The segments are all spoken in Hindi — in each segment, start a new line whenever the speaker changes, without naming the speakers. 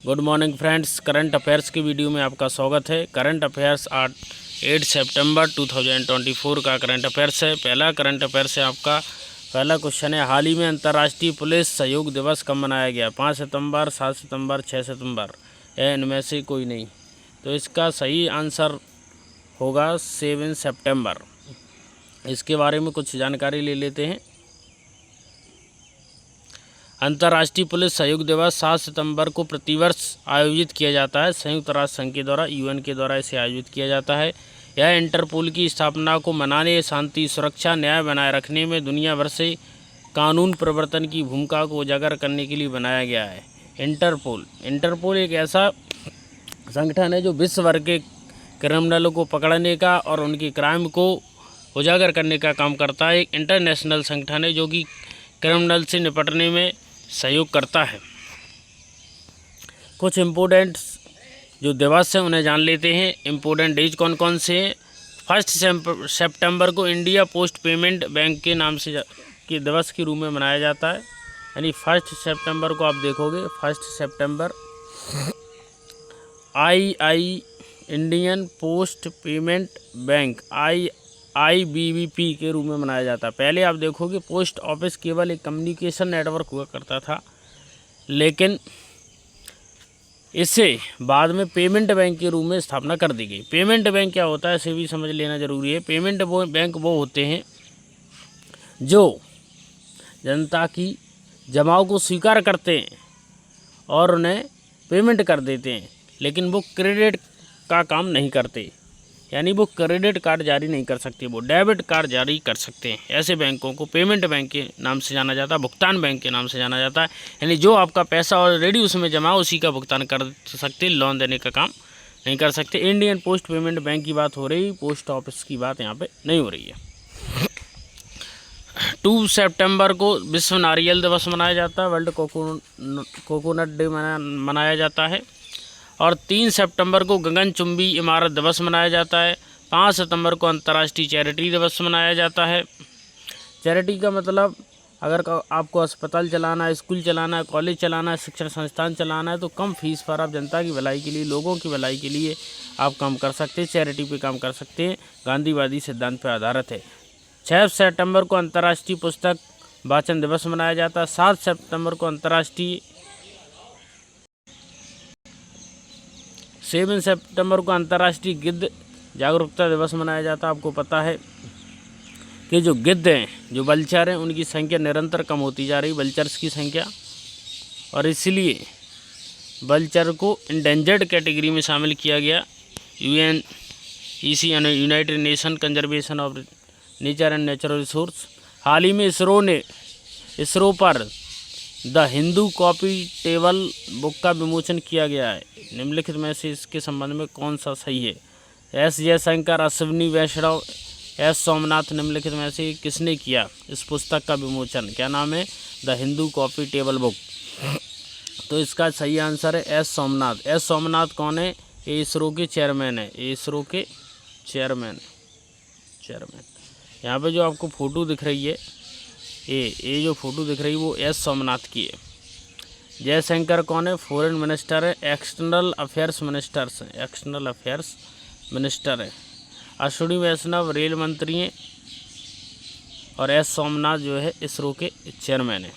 Good morning friends, current affairs की वीडियो में आपका स्वागत है। करंट अफेयर्स 8 सितंबर 2024 का करंट अफेयर्स है। पहला करंट अफेयर्स है आपका। पहला क्वेश्चन है, हाल ही में अंतर्राष्ट्रीय पुलिस सहयोग दिवस कब मनाया गया? 5 सितंबर, 7 सितंबर, 6 सितंबर, या इनमें से कोई नहीं। तो इसका सही आंसर होगा 7 सितंबर। इसके बारे में कुछ जानकारी ले लेते हैं। अंतर्राष्ट्रीय पुलिस सहयोग दिवस 7 सितंबर को प्रतिवर्ष आयोजित किया जाता है। संयुक्त राष्ट्र संघ के द्वारा, यूएन के द्वारा इसे आयोजित किया जाता है। यह इंटरपोल की स्थापना को मनाने, शांति, सुरक्षा, न्याय बनाए रखने में दुनिया भर से कानून प्रवर्तन की भूमिका को उजागर करने के लिए बनाया गया है। इंटरपोल एक ऐसा संगठन है जो विश्व भर के क्रिमिनलों को पकड़ने का और उनके क्राइम को उजागर करने का काम करता है। एक इंटरनेशनल संगठन है जो कि क्रिमिनल से निपटने में सहयोग करता है। कुछ इम्पोर्टेंट जो दिवस हैं उन्हें जान लेते हैं। इम्पोर्टेंट डेज कौन कौन से हैं? 1 सितंबर को इंडिया पोस्ट पेमेंट बैंक के नाम से के दिवस के रूप में मनाया जाता है। यानी 1 सितंबर को आप देखोगे, 1 सितंबर Indian post payment bank IBBP के रूप में मनाया जाता है। पहले आप देखोगे पोस्ट ऑफिस केवल एक कम्युनिकेशन नेटवर्क हुआ करता था, लेकिन इसे बाद में पेमेंट बैंक के रूप में स्थापना कर दी गई। पेमेंट बैंक क्या होता है इसे भी समझ लेना जरूरी है। पेमेंट बैंक वो होते हैं जो जनता की जमाओं को स्वीकार करते हैं और उन्हें पेमेंट कर देते हैं, लेकिन वो क्रेडिट का काम नहीं करते। यानी वो क्रेडिट कार्ड जारी नहीं कर सकते, वो डेबिट कार्ड जारी कर सकते हैं। ऐसे बैंकों को पेमेंट बैंक के नाम से जाना जाता है, भुगतान बैंक के नाम से जाना जाता है। यानी जो आपका पैसा ऑलरेडी उसमें जमा है उसी का भुगतान कर सकते, लोन देने का काम नहीं कर सकते। इंडियन पोस्ट पेमेंट बैंक की बात हो रही, पोस्ट ऑफिस की बात यहाँ पर नहीं हो रही है। 2 सितंबर को विश्व नारियल दिवस मनाया जाता है, वर्ल्ड कोकोनट डे मनाया जाता है। और 3 सितंबर को गगनचुंबी इमारत दिवस मनाया जाता है। 5 सितंबर को अंतर्राष्ट्रीय चैरिटी दिवस मनाया जाता है। चैरिटी का मतलब, अगर आपको अस्पताल चलाना है, स्कूल चलाना है, कॉलेज चलाना है, शिक्षण संस्थान चलाना है, तो कम फीस पर आप जनता की भलाई के लिए, लोगों की भलाई के लिए आप काम कर सकते हैं, चैरिटी पे काम कर सकते हैं। गांधीवादी सिद्धांत पर आधारित है। 6 सितंबर को अंतर्राष्ट्रीय पुस्तक वाचन दिवस मनाया जाता है। 7 सितंबर को 7 सितंबर को अंतर्राष्ट्रीय गिद्ध जागरूकता दिवस मनाया जाता है। आपको पता है कि जो गिद्ध हैं, जो वल्चर हैं, उनकी संख्या निरंतर कम होती जा रही, वल्चर्स की संख्या, और इसलिए वल्चर को इंडेंजर्ड कैटेगरी में शामिल किया गया। UNEC United Nation Conservation of Nature and Natural Resource. हाल ही में इसरो पर the Hindu coffee table book का विमोचन किया गया है। निम्नलिखित में से इसके संबंध में कौन सा सही है? S जयशंकर, अश्विनी वैष्णव, S सोमनाथ। निम्नलिखित में से किसने किया इस पुस्तक का विमोचन? क्या नाम है? The Hindu coffee table book. तो इसका सही आंसर है S सोमनाथ। S सोमनाथ कौन है? ये इसरो के चेयरमैन है। इसरो के चेयरमैन। यहाँ पे जो आपको फ़ोटो दिख रही है, ये जो फ़ोटो दिख रही है वो S सोमनाथ की है। जयशंकर कौन है? फॉरेन मिनिस्टर है, एक्सटर्नल अफेयर्स मिनिस्टर है। अश्विनी वैष्णव रेल मंत्री हैं, और S सोमनाथ जो है इसरो के चेयरमैन है।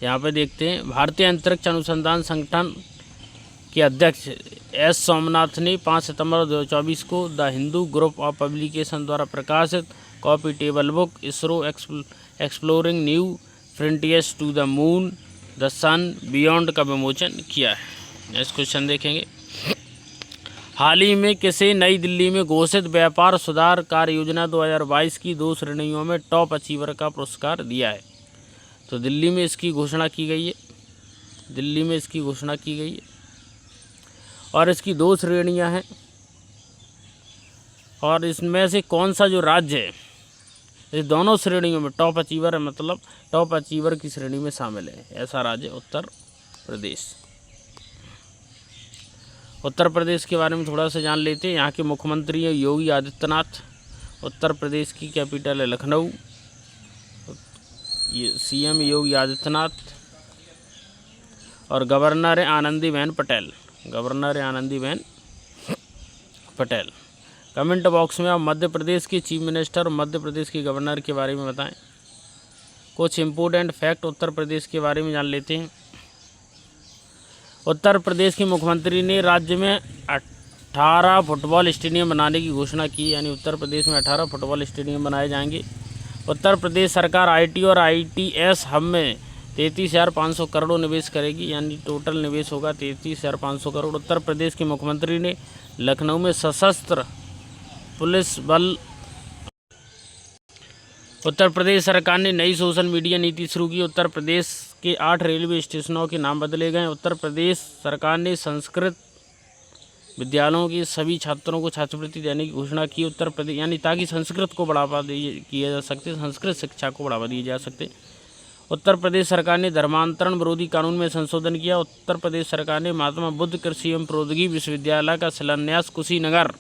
यहाँ पे देखते हैं, भारतीय अंतरिक्ष अनुसंधान संगठन के अध्यक्ष S सोमनाथ ने 5 सितंबर 2024 को the Hindu group of publication द्वारा प्रकाशित copy table book ISRO exploring new frontiers to the moon the sun beyond का विमोचन किया है। नेक्स्ट क्वेश्चन देखेंगे। हाल ही में किसे नई दिल्ली में घोषित व्यापार सुधार कार्य योजना 2022 की 2 श्रेणियों में टॉप अचीवर का पुरस्कार दिया है? तो दिल्ली में इसकी घोषणा की गई है। और इसकी 2 श्रेणियां हैं, और इसमें से कौन सा जो राज्य है इस दोनों श्रेणियों में टॉप अचीवर है, मतलब टॉप अचीवर की श्रेणी में शामिल है? ऐसा राज्य उत्तर प्रदेश। उत्तर प्रदेश के बारे में थोड़ा सा जान लेते हैं। यहाँ के मुख्यमंत्री हैं योगी आदित्यनाथ। उत्तर प्रदेश की कैपिटल है लखनऊ। ये CM योगी आदित्यनाथ। और गवर्नर है आनंदीबेन पटेल। गवर्नर है आनंदीबेन पटेल। कमेंट बॉक्स में आप मध्य प्रदेश की चीफ मिनिस्टर और मध्य प्रदेश की गवर्नर के बारे में बताएं। कुछ इम्पोर्टेंट फैक्ट उत्तर प्रदेश के बारे में जान लेते हैं। उत्तर प्रदेश के मुख्यमंत्री ने राज्य में 18 फुटबॉल स्टेडियम बनाने की घोषणा की, यानी उत्तर प्रदेश में 18 फुटबॉल स्टेडियम बनाए जाएंगे। उत्तर प्रदेश सरकार आईटी और आईटीएस हब में 33,500 करोड़ निवेश करेगी, यानी टोटल निवेश होगा 33,500 करोड़। उत्तर प्रदेश के मुख्यमंत्री ने लखनऊ में सशस्त्र पुलिस बल। उत्तर प्रदेश सरकार ने नई सोशल मीडिया नीति शुरू की। उत्तर प्रदेश के 8 रेलवे स्टेशनों के नाम बदले गए। उत्तर प्रदेश सरकार ने संस्कृत विद्यालयों के सभी छात्रों को छात्रवृत्ति देने की घोषणा की। उत्तर प्रदेश यानी ताकि संस्कृत को बढ़ावा किया जा सकते, संस्कृत शिक्षा को बढ़ावा दिया जा सकते। उत्तर प्रदेश सरकार ने धर्मांतरण विरोधी कानून में संशोधन किया। उत्तर प्रदेश सरकार ने महात्मा बुद्ध कृषि एवं प्रौद्योगिकी विश्वविद्यालय का शिलान्यास कुशीनगर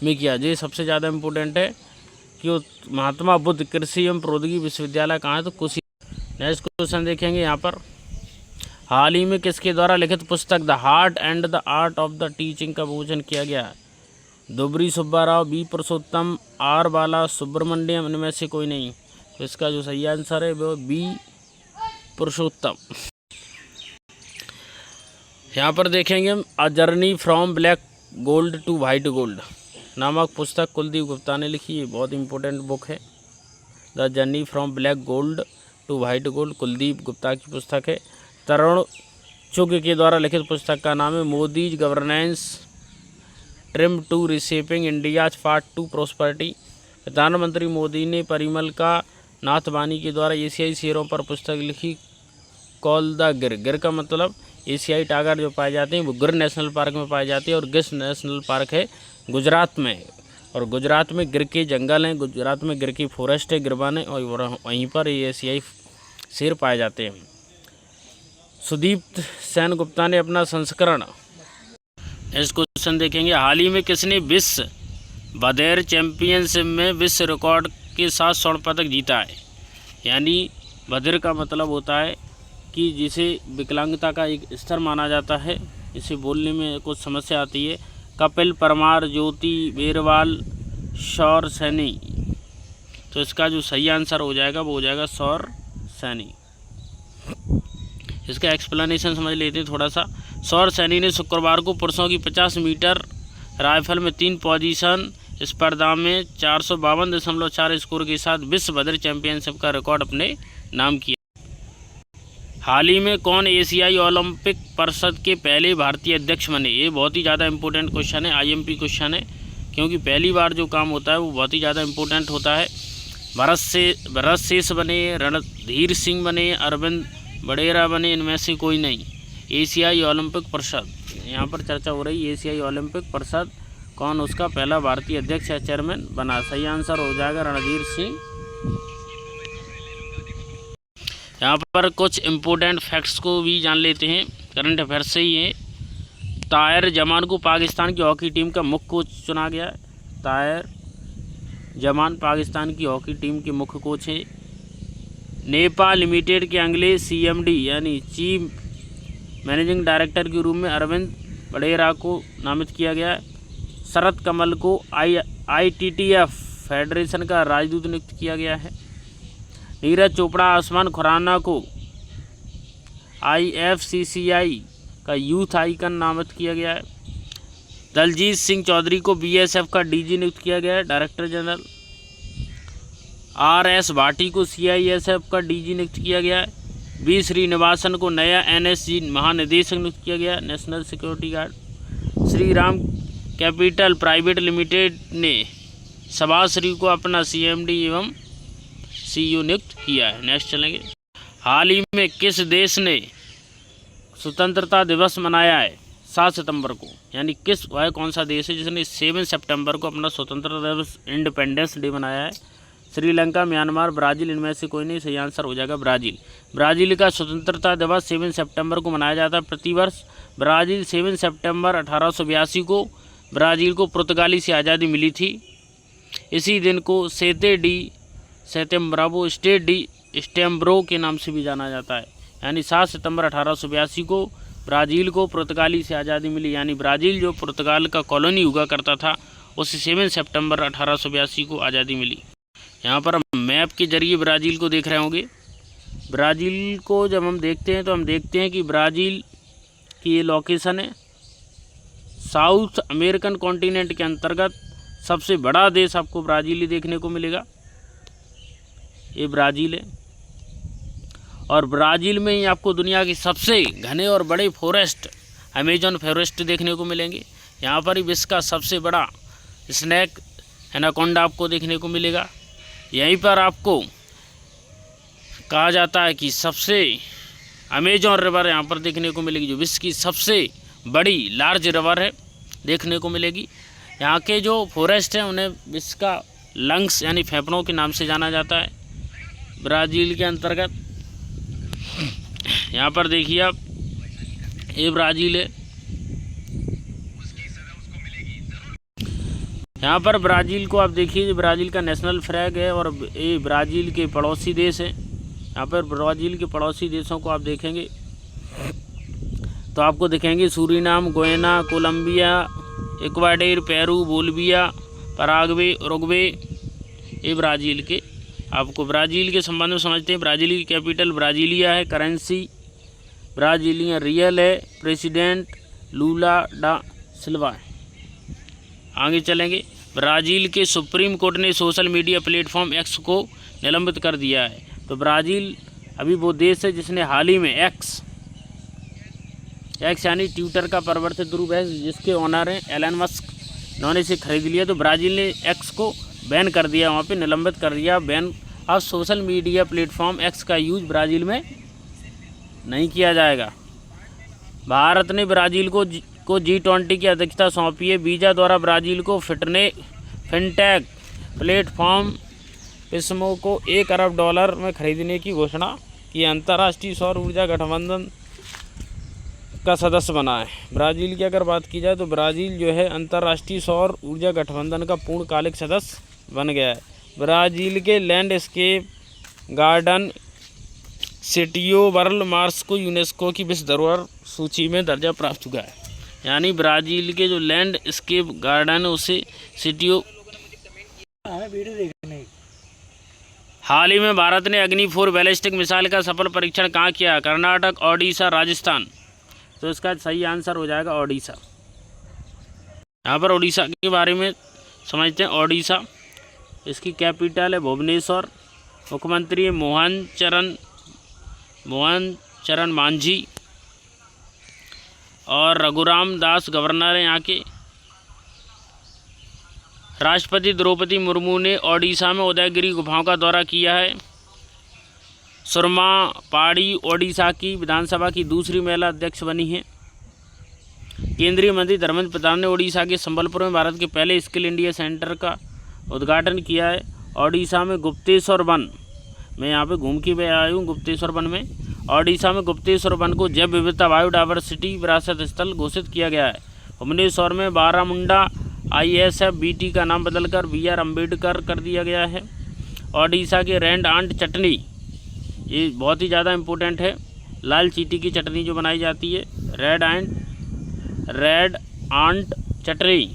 में किया। ये सबसे ज़्यादा इम्पोर्टेंट है कि महात्मा बुद्ध कृषि एवं प्रौद्योगिकी विश्वविद्यालय कहाँ है, तो कुशी। नेक्स्ट क्वेश्चन देखेंगे यहाँ पर, हाल ही में किसके द्वारा लिखित पुस्तक the heart and the art of the teaching का विमोचन किया गया? दुबरी सुब्बाराव, बी पुरुषोत्तम, आर बाला सुब्रमण्यम, इनमें से कोई नहीं। तो इसका जो सही आंसर है वो बी पुरुषोत्तम। यहाँ पर देखेंगे हम a journey from black gold to white gold नामक पुस्तक कुलदीप गुप्ता ने लिखी है। बहुत इंपॉर्टेंट बुक है। The journey from black gold to white gold Kuldeep Gupta की पुस्तक है। तरुण चुग के द्वारा लिखित पुस्तक का नाम है Modi's governance triumph to reshaping India's path 2 prosperity. प्रधानमंत्री मोदी ने परिमल का नाथ बानी के द्वारा एशियाई शेरों पर पुस्तक लिखी कॉल द गिर। गिर का मतलब एशियाई टाइगर जो पाए जाते हैं वो गिर नेशनल पार्क में पाए जाते हैं, और गिर नेशनल पार्क है गुजरात में, और गुजरात में गिर के जंगल हैं, गुजरात में गिर की फॉरेस्ट है गिरबान है, और वहीं पर ये एशियाई शेर पाए जाते हैं। सुदीप्त सेन गुप्ता ने अपना संस्करण। इस क्वेश्चन देखेंगे, हाल ही में किसने विश्व बधिर चैंपियनशिप में विश्व रिकॉर्ड के साथ स्वर्ण पदक जीता है? यानी बधिर का मतलब होता है कि जिसे विकलांगता का एक स्तर माना जाता है, इसे बोलने में कुछ समस्या आती है। कपिल परमार, ज्योति बेरवाल, सौर सैनी। तो इसका जो सही आंसर हो जाएगा वो हो जाएगा सौर सैनी। इसका एक्सप्लेनेशन समझ लेते हैं थोड़ा सा। सौर सैनी ने शुक्रवार को पुरुषों की 50 मीटर राइफल में 3 पोजीशन स्पर्धा में 452.4 स्कोर के साथ विश्व बधिर चैंपियनशिप का रिकॉर्ड अपने नाम किया। हाल ही में कौन एशियाई ओलंपिक परिषद के पहले भारतीय अध्यक्ष बने? ये बहुत ही ज़्यादा इंपॉर्टेंट क्वेश्चन है, आईएमपी क्वेश्चन है, क्योंकि पहली बार जो काम होता है वो बहुत ही ज़्यादा इंपॉर्टेंट होता है। भरत शेष बने, रणधीर सिंह बने, अरविंद बड़ेरा बने, इनमें से कोई नहीं। एशियाई ओलंपिक परिषद, यहाँ पर चर्चा हो रही है एशियाई ओलंपिक परिषद कौन उसका पहला भारतीय अध्यक्ष या चेयरमैन बना? सही आंसर हो जाएगा रणधीर सिंह। यहाँ पर कुछ इम्पोर्टेंट फैक्ट्स को भी जान लेते हैं, करंट अफेयर्स से ही है। ताहिर जमान को पाकिस्तान की हॉकी टीम का मुख्य कोच चुना गया है। ताहिर जमान पाकिस्तान की हॉकी टीम के मुख्य कोच हैं। नेपाल लिमिटेड के अगले सीएमडी यानी चीफ मैनेजिंग डायरेक्टर के रूप में अरविंद बड़ेरा को नामित किया गया है। शरद कमल को ITTF फेडरेशन का राजदूत नियुक्त किया गया है। नीरज चोपड़ा आसमान खुराना को IFCCI का यूथ आइकन नामित किया गया है। दलजीत सिंह चौधरी को BSF का DG नियुक्त किया गया है, डायरेक्टर जनरल। RS भाटी को CISF का DG नियुक्त किया गया है। V श्रीनिवासन को नया NSG महानिदेशक नियुक्त किया गया, national security guard. Shri Ram capital private limited ने सभाश्री को अपना CMD एवं CEO नियुक्त किया है। नेक्स्ट चलेंगे, हाल ही में किस देश ने स्वतंत्रता दिवस मनाया है 7 सितंबर को? यानी किस वह कौन सा देश है जिसने 7 सितंबर को अपना स्वतंत्रता दिवस इंडिपेंडेंस डे मनाया है? श्रीलंका, म्यांमार, ब्राज़ील, इनमें से कोई नहीं। सही आंसर हो जाएगा ब्राज़ील। ब्राज़ील का स्वतंत्रता दिवस 7 सितंबर को मनाया जाता है प्रतिवर्ष। ब्राज़ील 7 सितंबर 1882 को ब्राज़ील को पुर्तगाली से आज़ादी मिली थी। इसी दिन को सेते डी सेतेम्ब्रावो स्टेट डी स्टेम्ब्रो के नाम से भी जाना जाता है। यानी 7 सितंबर 1882 को ब्राज़ील को पुर्तगाली से आज़ादी मिली। यानी ब्राज़ील जो पुर्तगाल का कॉलोनी हुआ करता था उसे 7 सितंबर 1882 को आज़ादी मिली। यहाँ पर हम मैप के जरिए ब्राज़ील को देख रहे होंगे। ब्राज़ील को जब हम देखते हैं तो हम देखते हैं कि ब्राज़ील की ये लोकेशन है साउथ अमेरिकन कॉन्टिनेंट के अंतर्गत सबसे बड़ा देश आपको ब्राज़ील ही देखने को मिलेगा। ये ब्राज़ील है और ब्राज़ील में ही आपको दुनिया के सबसे घने और बड़े फॉरेस्ट अमेजन फॉरेस्ट देखने को मिलेंगे। यहाँ पर ही विश्व का सबसे बड़ा स्नैक एनाकोंडा आपको देखने को मिलेगा। यहीं पर आपको कहा जाता है कि सबसे अमेजन रिवर यहाँ पर देखने को मिलेगी, जो विश्व की सबसे बड़ी लार्ज रिवर है देखने को मिलेगी। यहाँ के जो फॉरेस्ट हैं उन्हें विश्व का लंग्स यानी फेफड़ों के नाम से जाना जाता है ब्राज़ील के अंतर्गत। यहाँ पर देखिए आप, ये ब्राज़ील है। यहाँ पर ब्राज़ील को आप देखिए, ब्राज़ील का नेशनल फ्लैग है और ये ब्राज़ील के पड़ोसी देश हैं। यहाँ पर ब्राज़ील के पड़ोसी देशों को आप देखेंगे तो आपको दिखेंगे Suriname, Guyana, Colombia, Ecuador, Peru, Bolivia, Paraguay, Uruguay. ये ब्राज़ील के आपको ब्राज़ील के संबंध में समझते हैं। ब्राज़ील की कैपिटल ब्राज़ीलिया है। करेंसी ब्राज़ीलियन रियल है। प्रेसिडेंट लूला डा सिल्वा है। आगे चलेंगे। ब्राज़ील के सुप्रीम कोर्ट ने सोशल मीडिया प्लेटफॉर्म एक्स को निलंबित कर दिया है। तो ब्राज़ील अभी वो देश है जिसने हाल ही में एक्स यानी ट्विटर का परिवर्तित रूप है, जिसके ओनर हैं एलन मस्क, उन्होंने इसे खरीद लिया। तो ब्राज़ील ने एक्स को बैन कर दिया, वहाँ पे निलंबित कर दिया, बैन। अब सोशल मीडिया प्लेटफॉर्म एक्स का यूज़ ब्राज़ील में नहीं किया जाएगा। भारत ने ब्राज़ील को G20 की अध्यक्षता सौंपी है। वीज़ा द्वारा ब्राज़ील को फिनटेक प्लेटफॉर्म पिस्मो को $1 अरब में खरीदने की घोषणा की। अंतर्राष्ट्रीय सौर ऊर्जा गठबंधन का सदस्य बना है। ब्राज़ील की अगर बात की जाए तो ब्राज़ील जो है अंतर्राष्ट्रीय सौर ऊर्जा गठबंधन का पूर्णकालिक सदस्य बन गया है। ब्राज़ील के लैंडस्केप गार्डन सिटियो वर्ल्ड मार्स को यूनेस्को की विश्व धरोहर सूची में दर्जा प्राप्त हुआ है। यानी ब्राज़ील के जो लैंडस्केप गार्डन है उसे सिटियो। हाल ही में भारत ने अग्नि 4 बैलिस्टिक मिसाइल का सफल परीक्षण कहाँ किया? कर्नाटक, ओडिशा, राजस्थान। तो इसका सही आंसर हो जाएगा ओडिशा। यहाँ पर ओडिशा के बारे में समझते हैं। ओडिशा, इसकी कैपिटल है भुवनेश्वर। मुख्यमंत्री है मोहन चरण मांझी और रघुराम दास गवर्नर हैं यहाँ के। राष्ट्रपति द्रौपदी मुर्मू ने ओडिशा में उदयगिरी गुफाओं का दौरा किया है। सुरमा पाड़ी ओडिशा की विधानसभा की दूसरी महिला अध्यक्ष बनी हैं। केंद्रीय मंत्री धर्मेंद्र प्रधान ने ओडिशा के संबलपुर में भारत के पहले स्किल इंडिया सेंटर का उद्घाटन किया है। ओडिशा में गुप्तेश्वर वन, मैं यहाँ पे घूम के भी आया हूँ गुप्तेश्वर वन में। ओडिशा में गुप्तेश्वर वन को जैव विविधता बायोडायवर्सिटी विरासत स्थल घोषित किया गया है। भुवनेश्वर में बारामुंडा ISFBT का नाम बदलकर BR अम्बेडकर कर दिया गया है। ओडिशा के रेड आंट चटनी, ये बहुत ही ज़्यादा इम्पोर्टेंट है। लाल चीटी की चटनी जो बनाई जाती है, रेड आंट चटनी,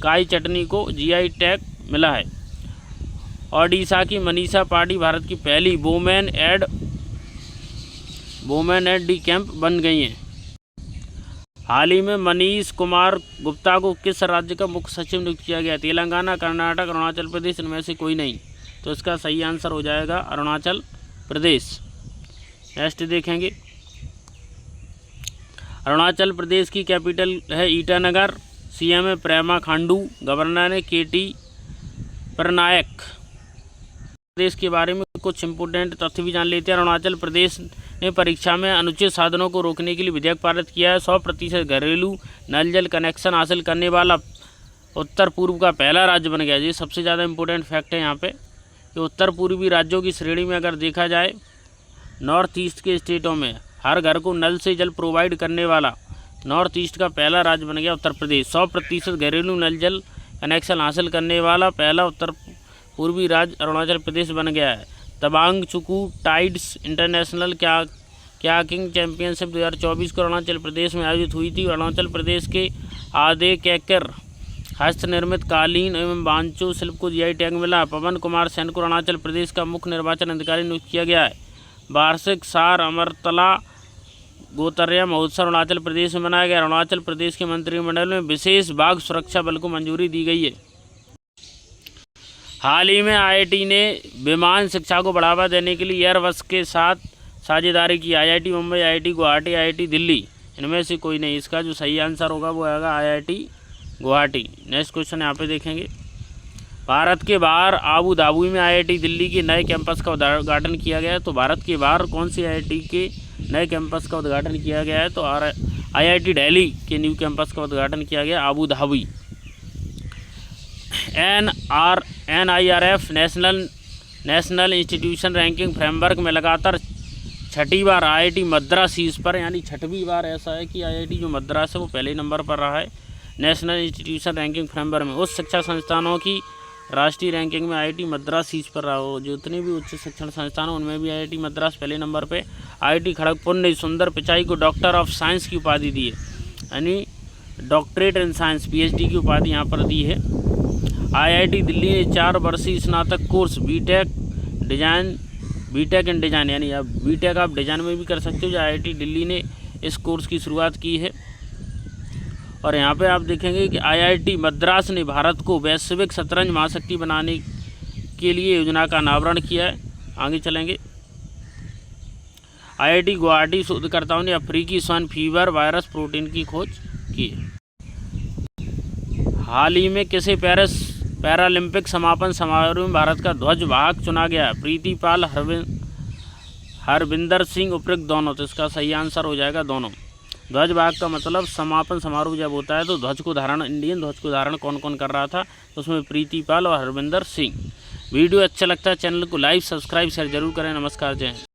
काई चटनी को GI टैग मिला है। ओडिशा की मनीषा पांडे भारत की पहली वोमेन एड डी कैंप बन गई हैं। हाल ही में मनीष कुमार गुप्ता को किस राज्य का मुख्य सचिव नियुक्त किया गया? तेलंगाना, कर्नाटक, अरुणाचल प्रदेश, इनमें से कोई नहीं। तो इसका सही आंसर हो जाएगा अरुणाचल प्रदेश। नेक्स्ट देखेंगे। अरुणाचल प्रदेश की कैपिटल है ईटानगर। CM है प्रेमा खांडू, गवर्नर है KT परनायक। प्रदेश के बारे में कुछ इंपोर्टेंट तथ्य भी जान लेते हैं। अरुणाचल प्रदेश ने परीक्षा में अनुचित साधनों को रोकने के लिए विधेयक पारित किया है। 100% घरेलू नल जल कनेक्शन हासिल करने वाला उत्तर पूर्व का पहला राज्य बन गया। ये सबसे ज़्यादा इंपॉर्टेंट फैक्ट है यहाँ पे कि उत्तर पूर्वी राज्यों की श्रेणी में अगर देखा जाए, नॉर्थ ईस्ट के स्टेटों में हर घर को नल से जल प्रोवाइड करने वाला नॉर्थ ईस्ट का पहला राज्य बन गया उत्तर प्रदेश। 100% घरेलू नल जल कनेक्शन हासिल करने वाला पहला उत्तर पूर्वी राज्य अरुणाचल प्रदेश बन गया है। तवांग चुकू टाइड्स इंटरनेशनल क्या क्याकिंग चैंपियनशिप 2024 को अरुणाचल प्रदेश में आयोजित हुई थी। अरुणाचल प्रदेश के आधे कैकर हस्त निर्मित कालीन एवं बांचो शिल्प को जीआई टैग मिला। पवन कुमार सेन को अरुणाचल प्रदेश का मुख्य निर्वाचन अधिकारी नियुक्त किया गया है। वार्षिक सार अमरतला गोतर्या महोत्सव अरुणाचल प्रदेश में मनाया गया। अरुणाचल प्रदेश के मंत्रिमंडल में विशेष बाघ सुरक्षा बल को मंजूरी दी गई है। हाल ही में आईआईटी ने विमान शिक्षा को बढ़ावा देने के लिए एयरबस के साथ साझेदारी की। IIT Mumbai, IIT Guwahati, IIT Delhi, इनमें से कोई नहीं। इसका जो सही आंसर होगा वो आएगा आईआईटी गुवाहाटी। नेक्स्ट क्वेश्चन यहाँ पे देखेंगे। भारत के बाहर आबू धाबी में आईआईटी दिल्ली के नए कैंपस का उद्घाटन किया गया है। तो भारत के बाहर कौन सी आईआईटी के नए कैंपस का उद्घाटन किया गया है? तो आईआईटी दिल्ली के न्यू कैंपस का उद्घाटन किया गया Abu Dhabi. NIRF national institution ranking framework में लगातार छठी बार आईआईटी मद्रास शीर्ष पर, यानी छठवीं बार ऐसा है कि आईआईटी जो मद्रास है वो पहले नंबर पर रहा है नेशनल इंस्टीट्यूशन रैंकिंग फ्रेमवर्क में। उच्च शिक्षा संस्थानों की राष्ट्रीय रैंकिंग में आईआईटी मद्रास शीर्ष पर रहा हो। जितने भी उच्च शिक्षण संस्थान हैं उनमें भी आईआईटी मद्रास पहले नंबर पे। आईआईटी खड़गपुर ने सुंदर पिचाई को डॉक्टर ऑफ साइंस की उपाधि दी है, यानी डॉक्टरेट इन साइंस PhD की उपाधि यहाँ पर दी है। आईआईटी दिल्ली ने 4 वर्षीय स्नातक कोर्स बीटेक इन डिज़ाइन, यानी आप बीटेक आप डिज़ाइन में भी कर सकते हो, जो आईआईटी दिल्ली ने इस कोर्स की शुरुआत की है। और यहाँ पे आप देखेंगे कि आईआईटी मद्रास ने भारत को वैश्विक शतरंज महाशक्ति बनाने के लिए योजना का अनावरण किया है। आगे चलेंगे। आईआईटी गुवाहाटी शोधकर्ताओं ने अफ्रीकी स्वाइन फीवर वायरस प्रोटीन की खोज की है। हाल ही में किसे पेरिस पैरालंपिक समापन समारोह में भारत का ध्वज वाहक चुना गया? प्रीति पाल, हरविंदर सिंह, उपयुक्त दोनों। तो इसका सही आंसर हो जाएगा दोनों। ध्वज वाहक का मतलब समापन समारोह जब होता है तो ध्वज को धारण, इंडियन ध्वज को धारण कौन कौन कर रहा था? तो उसमें प्रीति पाल और हरविंदर सिंह। वीडियो अच्छा लगता है चैनल को लाइक, सब्सक्राइब, शेयर जरूर करें। नमस्कार, जय हिंद।